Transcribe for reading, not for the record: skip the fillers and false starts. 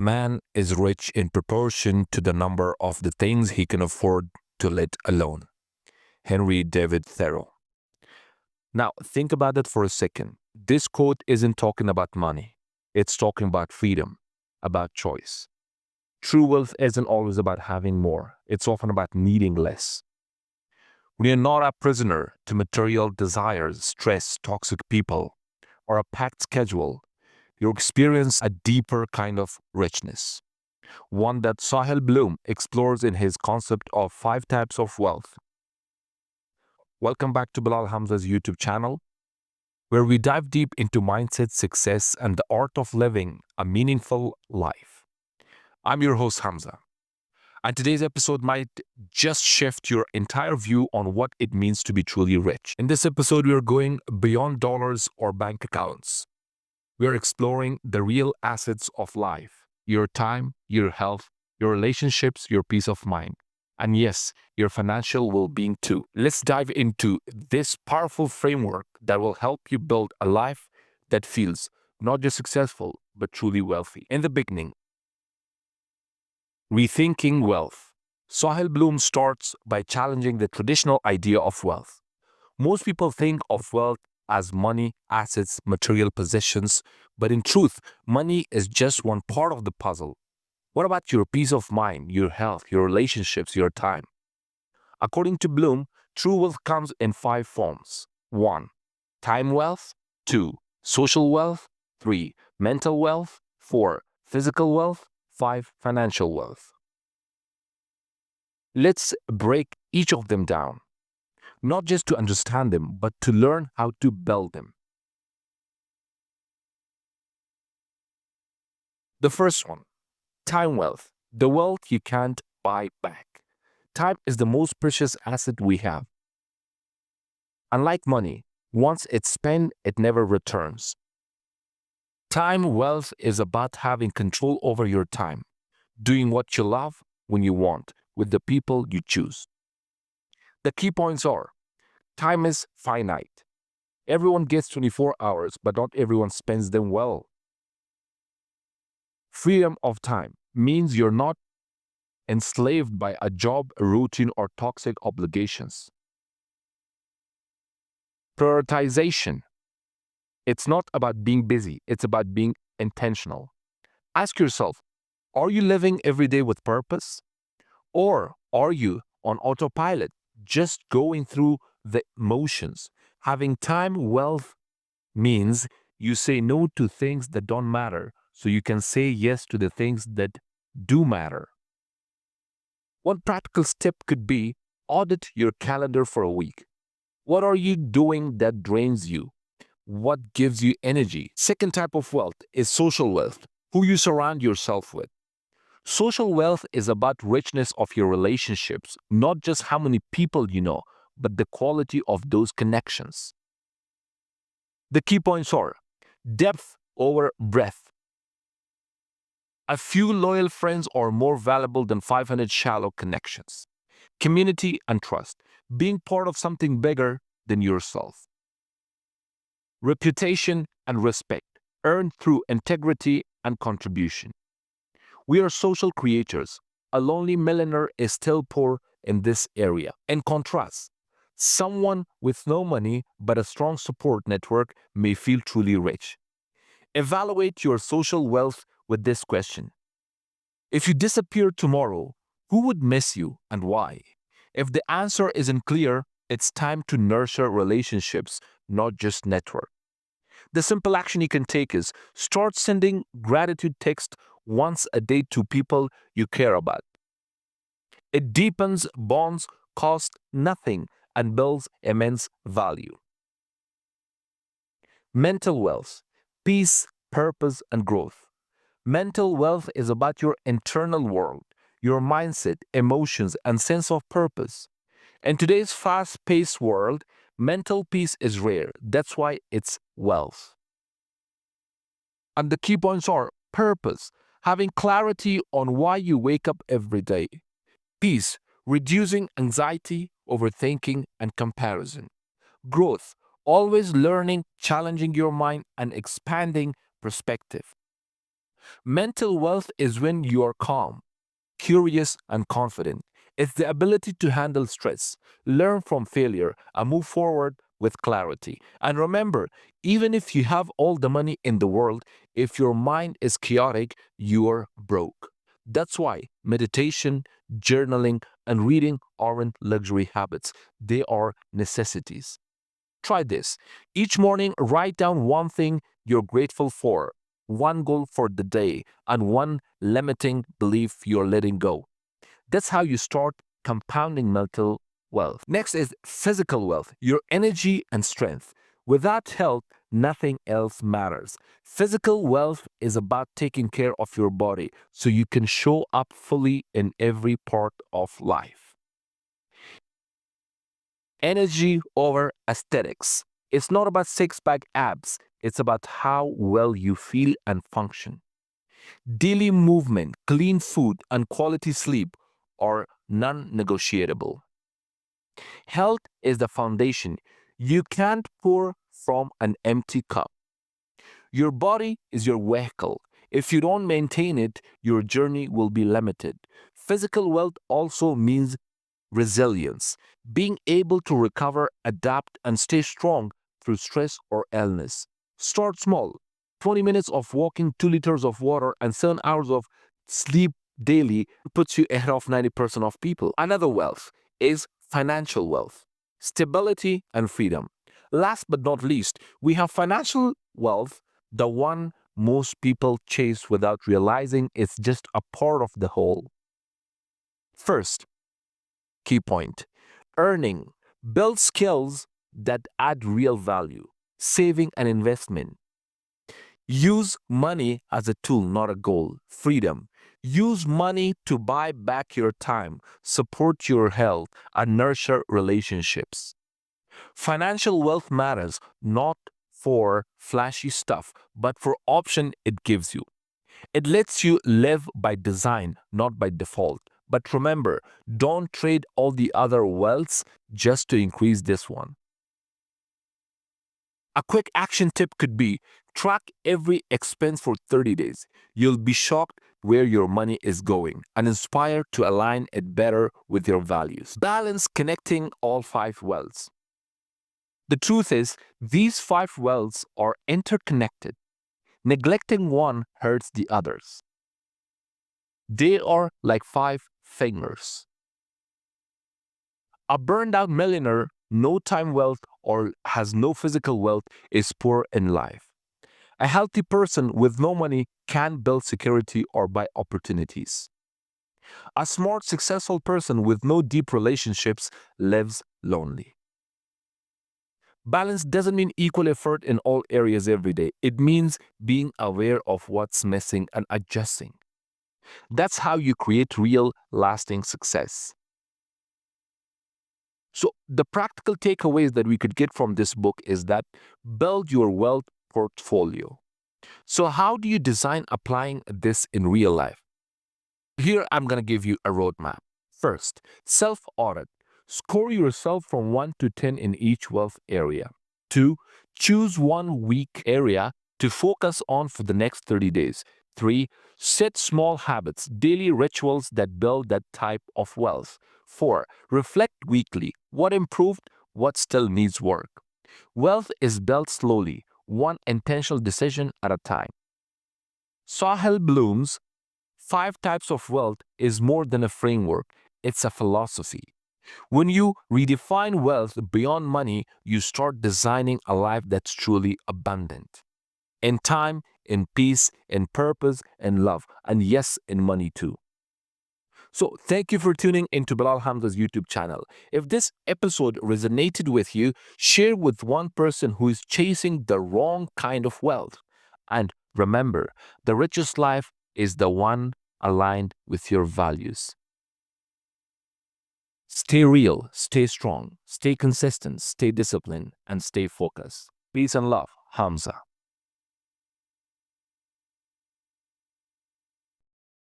Man is rich in proportion to the number of the things he can afford to let alone. Henry David Thoreau. Now, think about it for a second. This quote isn't talking about money, it's talking about freedom, about choice. True wealth isn't always about having more, it's often about needing less. When you're not a prisoner to material desires, stress, toxic people, or a packed schedule, you experience a deeper kind of richness, one that Sahil Bloom explores in his concept of five types of wealth. Welcome back to Bilal Hamza's YouTube channel, where we dive deep into mindset, success, and the art of living a meaningful life. I'm your host, Hamza, and today's episode might just shift your entire view on what it means to be truly rich. In this episode, we are going beyond dollars or bank accounts. We are exploring the real assets of life: your time, your health, your relationships, your peace of mind, and yes, your financial well being too. Let's dive into this powerful framework that will help you build a life that feels not just successful, but truly wealthy. In the beginning, rethinking wealth. Sahil Bloom starts by challenging the traditional idea of wealth. Most people think of wealth as money, assets, material possessions, but in truth, money is just one part of the puzzle. What about your peace of mind, your health, your relationships, your time? According to Bloom, true wealth comes in five forms. 1. Time wealth. 2. Social wealth. 3. Mental wealth. 4. Physical wealth. 5. Financial wealth. Let's break each of them down, not just to understand them, but to learn how to build them. The first one, time wealth, the wealth you can't buy back. Time is the most precious asset we have. Unlike money, once it's spent, it never returns. Time wealth is about having control over your time, doing what you love when you want, with the people you choose. The key points are: time is finite. Everyone gets 24 hours, but not everyone spends them well. Freedom of time means you're not enslaved by a job, a routine, or toxic obligations. Prioritization. It's not about being busy, it's about being intentional. Ask yourself, are you living every day with purpose? Or are you on autopilot, just going through the motions? Having time wealth means you say no to things that don't matter so you can say yes to the things that do matter. One practical step could be: audit your calendar for a week. What are you doing that drains you? What gives you energy? Second type of wealth is social wealth, who you surround yourself with. Social wealth is about richness of your relationships, not just how many people you know, but the quality of those connections. The key points are: depth over breadth. A few loyal friends are more valuable than 500 shallow connections. Community and trust, being part of something bigger than yourself. Reputation and respect, earned through integrity and contribution. We are social creators. A lonely millionaire is still poor in this area. In contrast, someone with no money but a strong support network may feel truly rich. Evaluate your social wealth with this question: if you disappear tomorrow, who would miss you and why? If the answer isn't clear, it's time to nurture relationships, not just network. The simple action you can take is: start sending gratitude text once a day to people you care about. It deepens bonds, costs nothing, and builds immense value. Mental wealth, peace, purpose, and growth. Mental wealth is about your internal world, your mindset, emotions, and sense of purpose. In today's fast paced world, mental peace is rare. That's why it's wealth. And the key points are: purpose, having clarity on why you wake up every day; peace, reducing anxiety, overthinking, and comparison; growth, always learning, challenging your mind, and expanding perspective; Mental wealth is when you are calm, curious, and confident. It's the ability to handle stress, learn from failure, and move forward with clarity. And remember, even if you have all the money in the world, if your mind is chaotic, you're broke. That's why meditation, journaling, and reading aren't luxury habits, they are necessities. Try this. Each morning, write down one thing you're grateful for, one goal for the day, and one limiting belief you're letting go. That's how you start compounding mental wealth. Next is physical wealth, your energy and strength. Without health, nothing else matters. Physical wealth is about taking care of your body so you can show up fully in every part of life. Energy over aesthetics. It's not about six pack abs, it's about how well you feel and function. Daily movement, clean food, and quality sleep are non negotiable. Health is the foundation. You can't pour from an empty cup. Your body is your vehicle. If you don't maintain it, your journey will be limited. Physical wealth also means resilience, being able to recover, adapt, and stay strong through stress or illness. Start small. 20 minutes of walking, 2 liters of water, and 7 hours of sleep daily puts you ahead of 90% of people. Another wealth is financial wealth, stability, and freedom. Last but not least, we have financial wealth, the one most people chase without realizing it's just a part of the whole. First, key point: earning. Build skills that add real value. Saving and investment. Use money as a tool, not a goal. Freedom. Use money to buy back your time, support your health, and nurture relationships. Financial wealth matters not for flashy stuff, but for option it gives you. It lets you live by design, not by default. But remember, don't trade all the other wealths just to increase this one. A quick action tip could be track every expense for 30 days. You'll be shocked where your money is going and inspired to align it better with your values. Balance connecting all five wealths. The truth is, these five wealths are interconnected. Neglecting one hurts the others. They are like five fingers. A burned out millionaire, no time wealth, or has no physical wealth is poor in life. A healthy person with no money can't build security or buy opportunities. A smart, successful person with no deep relationships lives lonely. Balance doesn't mean equal effort in all areas every day. It means being aware of what's missing and adjusting. That's how you create real, lasting success. So, the practical takeaways that we could get from this book is that build your wealth portfolio. So, how do you design applying this in real life? Here, I'm going to give you a roadmap. First, self audit. Score yourself from 1 to 10 in each wealth area. 2. Choose one weak area to focus on for the next 30 days. 3. Set small habits, daily rituals that build that type of wealth. 4. Reflect weekly. What improved? What still needs work? Wealth is built slowly, one intentional decision at a time. Sahil Bloom's 5 types of wealth is more than a framework, it's a philosophy. When you redefine wealth beyond money, you start designing a life that's truly abundant. In time, in peace, in purpose, in love, and yes, in money too. So, thank you for tuning into Bilal Hamza's YouTube channel. If this episode resonated with you, share with one person who is chasing the wrong kind of wealth. And remember, the richest life is the one aligned with your values. Stay real, stay strong, stay consistent, stay disciplined, and stay focused. Peace and love, Hamza.